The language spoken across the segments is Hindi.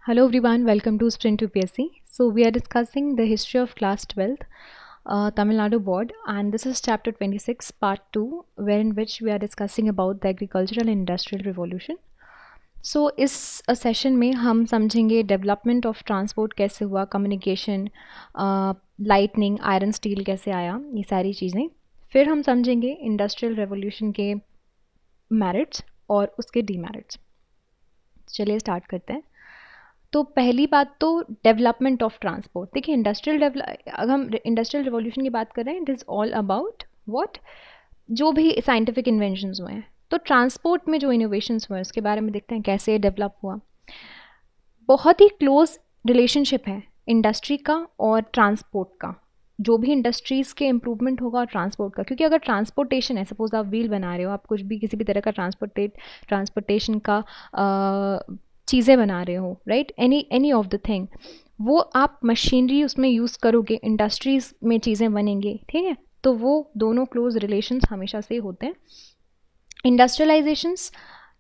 Hello everyone, welcome to Sprint to PSC. So we are discussing the history of class 12th Tamil Nadu board, and this is chapter 26 part 2, wherein which we are discussing about the agricultural and industrial revolution. So इस सेशन में हम समझेंगे डेवलपमेंट ऑफ ट्रांसपोर्ट कैसे हुआ, कम्युनिकेशन, लाइटनिंग, आयरन स्टील कैसे आया, ये सारी चीज़ें. फिर हम समझेंगे इंडस्ट्रियल रेवोल्यूशन के मेरिट्स और उसके डीमेरिट्स. चलिए स्टार्ट करते हैं. तो पहली बात तो डेवलपमेंट ऑफ ट्रांसपोर्ट. देखिए अगर हम इंडस्ट्रियल रिवॉल्यूशन की बात कर रहे हैं, it is all about what, जो भी साइंटिफिक इन्वेंशंस हुए हैं. तो ट्रांसपोर्ट में जो इनोवेशंस हुए हैं उसके बारे में देखते हैं कैसे डेवलप हुआ. बहुत ही क्लोज रिलेशनशिप है इंडस्ट्री का और ट्रांसपोर्ट का. जो भी इंडस्ट्रीज़ के इम्प्रूवमेंट होगा और ट्रांसपोर्ट का, क्योंकि अगर ट्रांसपोर्टेशन है, सपोज आप व्हील बना रहे हो, आप कुछ भी किसी भी तरह का ट्रांसपोर्टेशन का चीज़ें बना रहे हो, right, any of the thing, वो आप मशीनरी उसमें यूज़ करोगे, इंडस्ट्रीज़ में चीज़ें बनेंगे, ठीक है. तो वो दोनों क्लोज रिलेशंस हमेशा से होते हैं. इंडस्ट्रियलाइजेशंस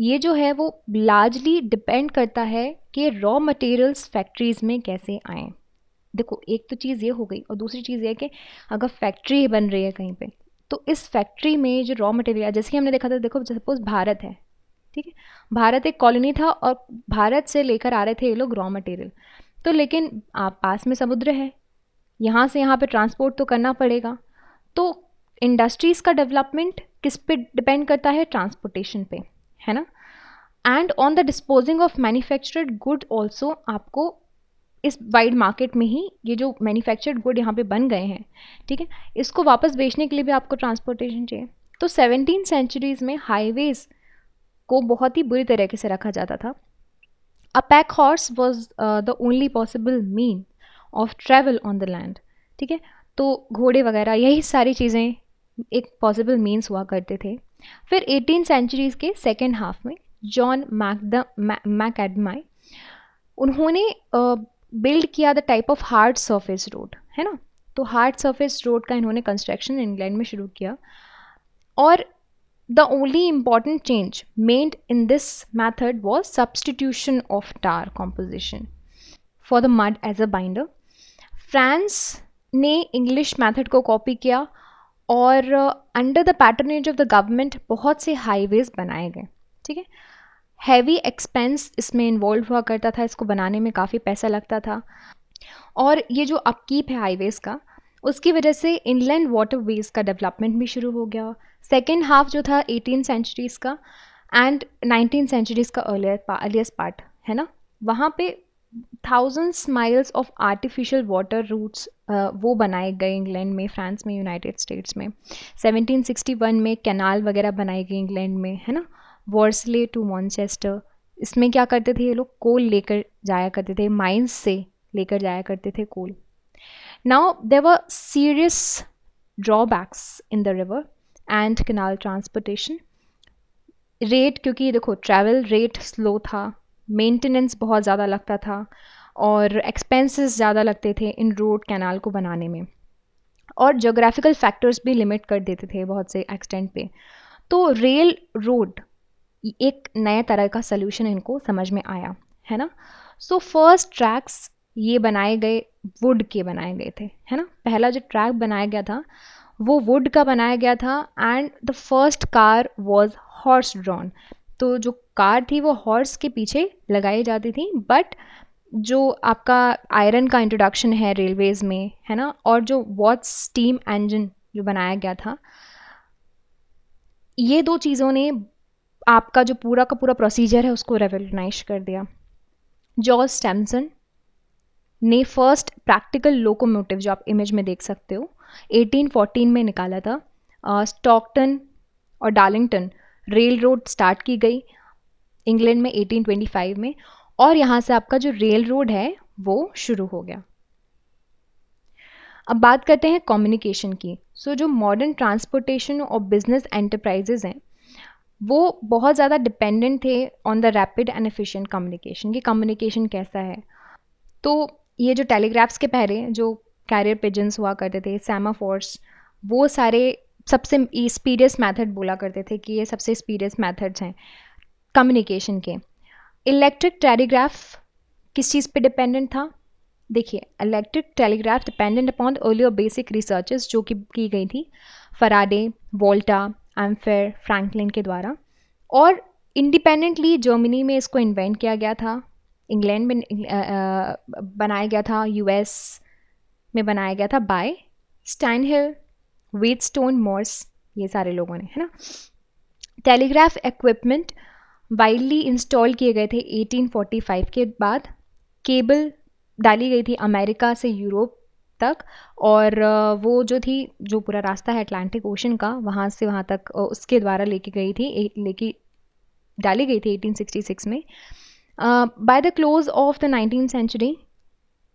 ये जो है वो लार्जली डिपेंड करता है कि रॉ मटेरियल्स फैक्ट्रीज़ में कैसे आएँ. देखो, एक तो चीज़ ये हो गई, और दूसरी चीज़ ये है कि अगर फैक्ट्री बन रही है कहीं पे, तो इस फैक्ट्री में जो रॉ मटेरियल, जैसे कि हमने देखा था, देखो सपोज भारत है, ठीक है, भारत एक कॉलोनी था और भारत से लेकर आ रहे थे ये लोग रॉ मटेरियल. तो लेकिन आप पास में समुद्र है, यहाँ से यहाँ पे ट्रांसपोर्ट तो करना पड़ेगा. तो इंडस्ट्रीज़ का डेवलपमेंट किस पे डिपेंड करता है? ट्रांसपोर्टेशन पे, है ना. And on the disposing of manufactured good also. आपको इस वाइड मार्केट में ही ये जो मैन्युफैक्चर्ड गुड यहाँ पे बन गए हैं, ठीक है, इसको वापस बेचने के लिए भी आपको ट्रांसपोर्टेशन चाहिए. तो 17th सेंचुरीज़ में हाईवेज़ को बहुत ही बुरी तरीके से रखा जाता था. A pack horse was the only possible mean of travel on the land, ठीक है. तो घोड़े वगैरह, यही सारी चीज़ें एक पॉसिबल मीन्स हुआ करते थे. फिर 18th सेंचुरीज़ के सेकेंड हाफ में जॉन मैकएडमाई, उन्होंने बिल्ड किया the type of hard surface road, है ना. तो हार्ड सरफेस रोड का इन्होंने कंस्ट्रक्शन इंग्लैंड में शुरू किया. और the only important change made in this method was substitution of tar composition for the mud as a binder. France ने इंग्लिश मेथड को कॉपी किया और under the patronage of the government बहुत से हाईवेज़ बनाए गए, ठीक है. हैवी एक्सपेंस इसमें इन्वॉल्व हुआ करता था, इसको बनाने में काफ़ी पैसा लगता था. और ये जो अपकीप है हाईवेज़ का, उसकी वजह से इनलैंड वाटरवेज़ का डेवलपमेंट भी शुरू हो गया. सेकेंड हाफ जो था 18th सेंचुरीज़ का एंड 19th सेंचुरीज़ का अर्लियस्ट पार्ट, है ना, वहाँ पे thousands miles of artificial water routes वो बनाए गए इंग्लैंड में, फ्रांस में, यूनाइटेड स्टेट्स में. 1761 में कैनाल वगैरह बनाई गई इंग्लैंड में, है ना. वॉर्सले टू मॉन्चेस्टर, इसमें क्या करते थे ये लोग? कोल लेकर जाया करते थे, माइंस से लेकर जाया करते थे coal. Now there were serious drawbacks in the river and canal transportation. Rate, क्योंकि देखो ट्रैवल रेट स्लो था, मेंटेनेंस बहुत ज़्यादा लगता था और एक्सपेंसेस ज़्यादा लगते थे इन रोड कैनाल को बनाने में. और जोग्राफिकल फैक्टर्स भी लिमिट कर देते थे बहुत से एक्सटेंट पे. तो रेल रोड एक नया तरह का सल्यूशन इनको समझ में आया, है ना. सो फर्स्ट ट्रैक्स ये बनाए गए, वुड के बनाए गए थे, है ना. पहला जो ट्रैक बनाया गया था वो वुड का बनाया गया था. And the first car was horse drawn. तो जो कार थी वो हॉर्स के पीछे लगाई जाती थी. बट जो आपका आयरन का इंट्रोडक्शन है रेलवेज़ में, है ना, और जो वॉट्स स्टीम इंजन जो बनाया गया था, ये दो चीज़ों ने आपका जो पूरा का पूरा प्रोसीजर है उसको रेवोल्यूशनाइज कर दिया. जॉर्ज स्टैमसन ने फर्स्ट प्रैक्टिकल लोकोमोटिव, जो आप इमेज में देख सकते हो, 1814 में निकाला था. स्टॉकटन और डार्लिंगटन रेल रोड स्टार्ट की गई इंग्लैंड में 1825 में, और यहाँ से आपका जो रेल रोड है वो शुरू हो गया. अब बात करते हैं कम्युनिकेशन की. सो जो मॉडर्न ट्रांसपोर्टेशन और बिजनेस एंटरप्राइजेज हैं वो बहुत ज़्यादा डिपेंडेंट थे on the rapid and efficient communication. कि कम्युनिकेशन कैसा है, तो ये जो टेलीग्राफ्स के पहले जो कैरियर पिजन्स हुआ करते थे, सेमाफोर्स, वो सारे सबसे स्पीडियस्ट मेथड बोला करते थे कि ये सबसे स्पीडियस्ट मेथड्स हैं कम्युनिकेशन के. इलेक्ट्रिक टेलीग्राफ किस चीज़ पे डिपेंडेंट था? देखिए, electric telegraph dependent upon earlier basic researches जो कि की गई थी फराडे, वोल्टा, एम्फेयर, फ्रैंकलिन के द्वारा, और इंडिपेंडेंटली जर्मनी में इसको इन्वेंट किया गया था, इंग्लैंड में बनाया गया था, यूएस में बनाया गया था बाय स्टाइनहिल, वेटस्टोन मॉर्स, ये सारे लोगों ने, है ना। टेलीग्राफ इक्विपमेंट वाइडली इंस्टॉल किए गए थे 1845 के बाद। केबल डाली गई थी अमेरिका से यूरोप तक, और वो जो थी, जो पूरा रास्ता है अटलांटिक ओशन का, वहाँ से वहाँ तक उसके द्वारा लेके डाली गई थी 1866 में। By the close of the 19th century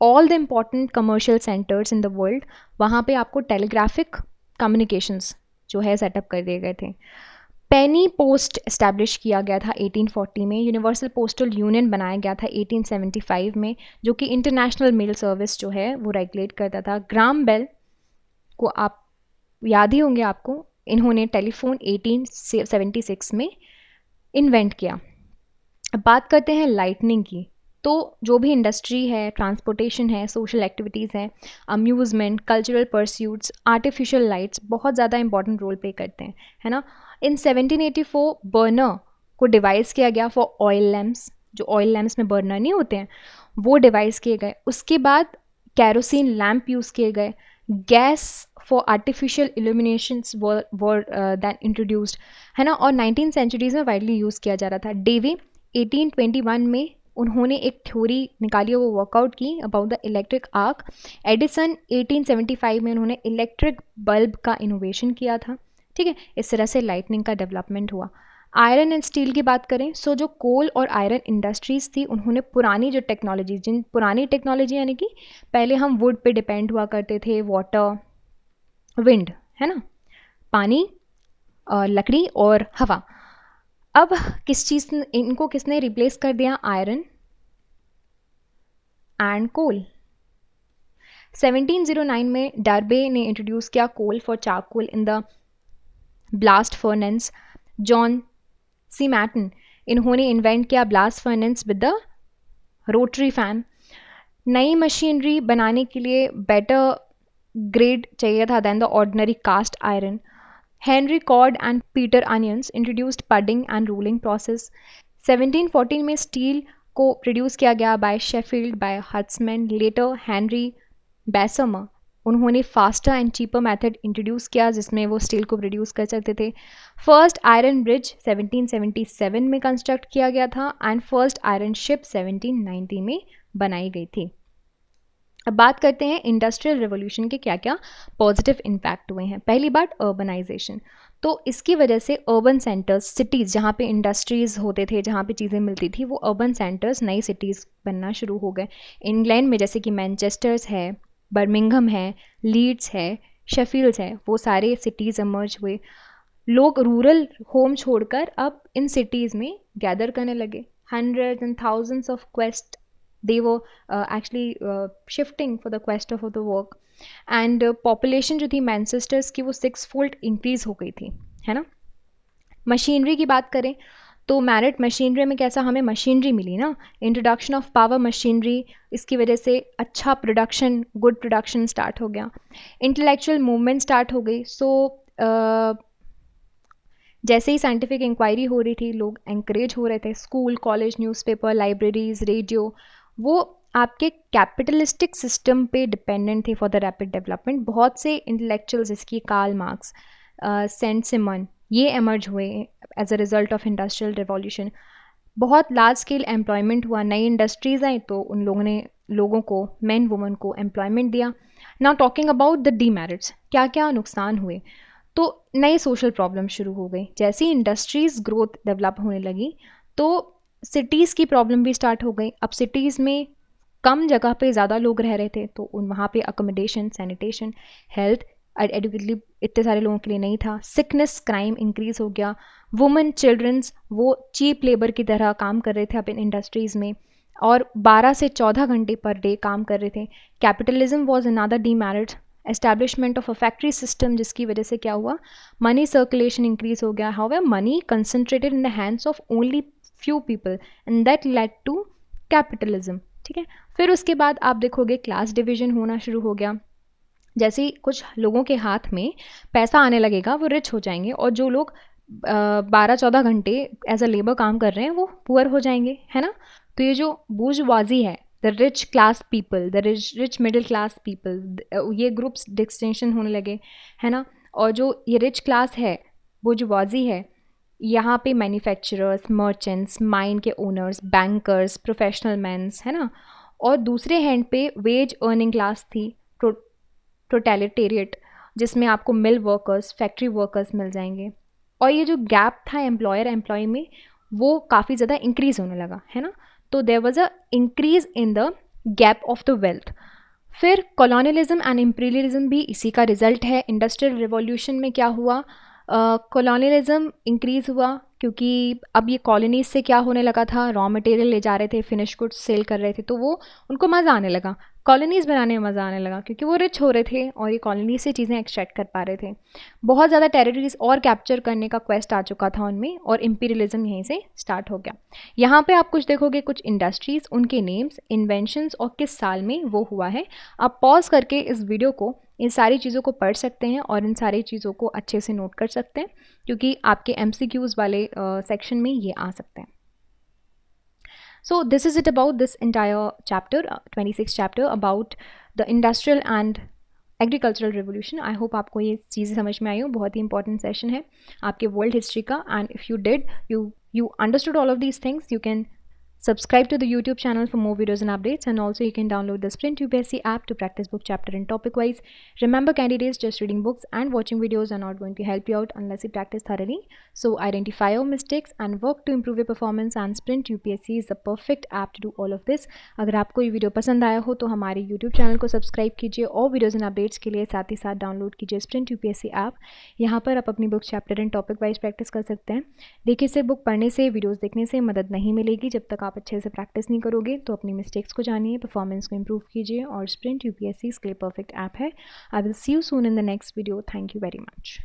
all the important commercial centres in the world, वहाँ पे आपको टेलीग्राफिक कम्युनिकेशंस जो है सेटअप कर दिए गए थे। पेनी पोस्ट इस्टेब्लिश किया गया था 1840 में। यूनिवर्सल पोस्टल यूनियन बनाया गया था 1875 में, जो कि इंटरनेशनल मेल सर्विस जो है वो रेगुलेट करता था। ग्राम बेल को आप याद ही होंगे आपको, इन्होंने टेलीफोन 1876 में इन्वेंट किया। अब बात करते हैं लाइटनिंग की। तो जो भी इंडस्ट्री है, ट्रांसपोर्टेशन है, सोशल एक्टिविटीज़ हैं, amusement, cultural pursuits, artificial lights बहुत ज़्यादा इंपॉर्टेंट रोल प्ले करते हैं, है ना। इन 1784 बर्नर को डिवाइस किया गया फॉर ऑयल लैम्प्स, जो ऑयल लैम्प्स में बर्नर नहीं होते हैं वो डिवाइस किए गए। उसके बाद कैरोसिन लैम्प यूज़ किए गए। Gas for artificial illuminations were that introduced, है ना, और 19th सेंचुरीज़ में वाइडली यूज़ किया जा रहा था। डेवी 1821 में उन्होंने एक थ्योरी निकाली, वो वर्कआउट की about the electric arc. Edison 1875 में उन्होंने इलेक्ट्रिक बल्ब का इनोवेशन किया था, ठीक है। इस तरह से लाइटनिंग का डेवलपमेंट हुआ। आयरन एंड स्टील की बात करें, सो जो कोल और आयरन इंडस्ट्रीज़ थी, उन्होंने पुरानी जो टेक्नोलॉजी, पुरानी टेक्नोलॉजी यानी कि पहले हम वुड पे डिपेंड हुआ करते थे, वाटर, विंड, है ना, पानी, लकड़ी और हवा। अब इनको किसने रिप्लेस कर दिया? Iron and coal. 1709 में डार्बे ने इंट्रोड्यूस किया coal for charcoal in the blast furnace. John Smeaton, इन्होंने इन्वेंट किया blast furnace with the rotary fan. नई मशीनरी बनाने के लिए बेटर ग्रेड चाहिए था than the ordinary cast iron. Henry Cort and Peter Onions introduced puddling and rolling process. 1714 में स्टील को प्रोड्यूस किया गया by Sheffield, by Huntsman, later Henry Bessemer, उन्होंने faster and cheaper method introduce किया जिसमें वो स्टील को प्रोड्यूस कर सकते थे। फर्स्ट आयरन ब्रिज 1777 में कंस्ट्रक्ट किया गया था एंड फर्स्ट आयरन शिप 1790 में बनाई गई थी। अब बात करते हैं इंडस्ट्रियल रेवोल्यूशन के क्या क्या पॉजिटिव इम्पैक्ट हुए हैं। पहली बात अर्बनाइजेशन, तो इसकी वजह से अर्बन सेंटर्स, सिटीज़ जहाँ पे इंडस्ट्रीज़ होते थे, जहाँ पे चीज़ें मिलती थी, वो अर्बन सेंटर्स, नई सिटीज़ बनना शुरू हो गए। इंग्लैंड में जैसे कि मैनचेस्टर्स है, बर्मिंघम है, लीड्स है, शेफील्ड्स है, वो सारे सिटीज़ इमर्ज हुए। लोग रूरल होम छोड़कर अब इन सिटीज़ में गैदर करने लगे। Hundreds and thousands of quest they were actually shifting for the quest of the work, and population जो थी मैनचेस्टर्स की वो 6-fold इंक्रीज़ हो गई थी, है ना। मशीनरी की बात करें तो मैरिट मशीनरी में कैसा हमें मशीनरी मिली ना, इंट्रोडक्शन ऑफ पावर मशीनरी, इसकी वजह से अच्छा प्रोडक्शन, गुड प्रोडक्शन स्टार्ट हो गया। इंटेलेक्चुअल मूवमेंट स्टार्ट हो गई। सो जैसे ही साइंटिफिक इंक्वायरी हो रही थी, लोग एंकरेज हो रहे थे। School, college, newspaper, libraries, radio, वो आपके कैपिटलिस्टिक सिस्टम पे डिपेंडेंट थे फॉर द रैपिड डेवलपमेंट। बहुत से इंटेलेक्चुअल्स, इसकी कार्ल मार्क्स, सेंट सिमन, ये एमर्ज हुए as a result of industrial revolution. बहुत लार्ज स्केल एम्प्लॉयमेंट हुआ, नई इंडस्ट्रीज़ आई तो उन लोगों ने लोगों को, मैन वुमन को एम्प्लॉयमेंट दिया। Now talking about the demerits, क्या क्या नुकसान हुए, तो नई सोशल प्रॉब्लम शुरू हो गई। जैसे ही इंडस्ट्रीज़ ग्रोथ डेवलप होने लगी तो सिटीज़ की प्रॉब्लम भी स्टार्ट हो गई। अब सिटीज़ में कम जगह पे ज़्यादा लोग रह रहे थे, तो उन वहाँ पे अकोमोडेशन, सैनिटेशन, हेल्थ एडुकेटली इतने सारे लोगों के लिए नहीं था। सिकनेस, क्राइम इंक्रीज़ हो गया। वुमेन, चिल्ड्रंस, वो चीप लेबर की तरह काम कर रहे थे अब इन इंडस्ट्रीज़ में, और 12 से 14 घंटे पर डे काम कर रहे थे। Capitalism was another demerit. Establishment of a factory system, जिसकी वजह से क्या हुआ, मनी सर्कुलेशन इंक्रीज़ हो गया। However money concentrated in the hands of only few people and that led to capitalism. ठीक है। फिर उसके बाद आप देखोगे क्लास डिवीज़न होना शुरू हो गया। जैसे ही कुछ लोगों के हाथ में पैसा आने लगेगा वो रिच हो जाएंगे, और जो लोग 12-14 घंटे एज अ लेबर काम कर रहे हैं वो पुअर हो जाएंगे, है ना। तो ये जो बूर्जवाजी है, the rich class people, the rich middle class people, ये ग्रुप्स डिस्टिंक्शन होने लगे, है ना। और जो ये रिच क्लास है, बूर्जवाजी है, यहाँ पे मैन्युफैक्चरर्स, मर्चेंट्स, माइन के ओनर्स, बैंकर्स, प्रोफेशनल मैन्स, है ना। और दूसरे हैंड पे वेज अर्निंग क्लास थी, टोटलिटेरिएट, जिसमें आपको मिल वर्कर्स, फैक्ट्री वर्कर्स मिल जाएंगे। और ये जो गैप था एम्प्लॉयर एम्प्लॉय में, वो काफ़ी ज़्यादा इंक्रीज़ होने लगा, है ना। तो there was a increase in the gap of the wealth. फिर कॉलोनियलिज्म एंड इम्पीरियलिज्म भी इसी का रिजल्ट है। इंडस्ट्रियल रिवॉल्यूशन में क्या हुआ, कॉलोनियलिज्म इंक्रीज़ हुआ, क्योंकि अब ये कॉलोनीज से क्या होने लगा था, रॉ मटेरियल ले जा रहे थे, फिनिश गुड्स सेल कर रहे थे, तो वो उनको मज़ा आने लगा, कॉलोनीज़ बनाने में मज़ा आने लगा, क्योंकि वो रिच हो रहे थे और ये कॉलोनी से चीज़ें एक्सट्रैक्ट कर पा रहे थे। बहुत ज़्यादा टेरिटरीज और कैप्चर करने का क्वेस्ट आ चुका था उनमें, और इम्पीरियलिज्म यहीं से स्टार्ट हो गया। यहाँ पे आप कुछ देखोगे, कुछ इंडस्ट्रीज़, उनके नेम्स, इन्वेंशंस और किस साल में वो हुआ है। आप पॉज करके इस वीडियो को इन सारी चीज़ों को पढ़ सकते हैं और इन सारी चीज़ों को अच्छे से नोट कर सकते हैं, क्योंकि आपके MCQs वाले सेक्शन में ये आ सकते हैं। So this is it about this entire chapter, 26 chapter about the industrial and agricultural revolution. I hope आपको ये चीज़ें समझ में आई हो। बहुत ही इंपॉर्टेंट सेशन है आपके वर्ल्ड हिस्ट्री का, and if you did you understood all of these things, you can subscribe to the YouTube channel for more videos and updates, and also you can download the Sprint UPSC app to practice book chapter and topic wise. Remember candidates, just reading books and watching videos are not going to help you out unless you practice thoroughly. So identify your mistakes and work to improve your performance, and Sprint UPSC is the perfect app to do all of this. अगर आपको ये वीडियो पसंद आया हो तो हमारे YouTube चैनल को सब्सक्राइब कीजिए, और वीडियोज़ एंड अपडेट्स के लिए साथ ही साथ डाउनलोड कीजिए Sprint UPSC ऐप। यहाँ पर आप अपनी book chapter and topic wise practice कर सकते हैं। देखिए, सिर्फ बुक पढ़ने से, वीडियोज़ देखने से मदद नहीं मिलेगी। जब तक आप अच्छे से प्रैक्टिस नहीं करोगे, तो अपनी मिस्टेक्स को जानिए, परफॉर्मेंस को इंप्रूव कीजिए, और स्प्रिंट UPSC इसके लिए परफेक्ट ऐप है। I will see you soon in the next video. Thank you very much.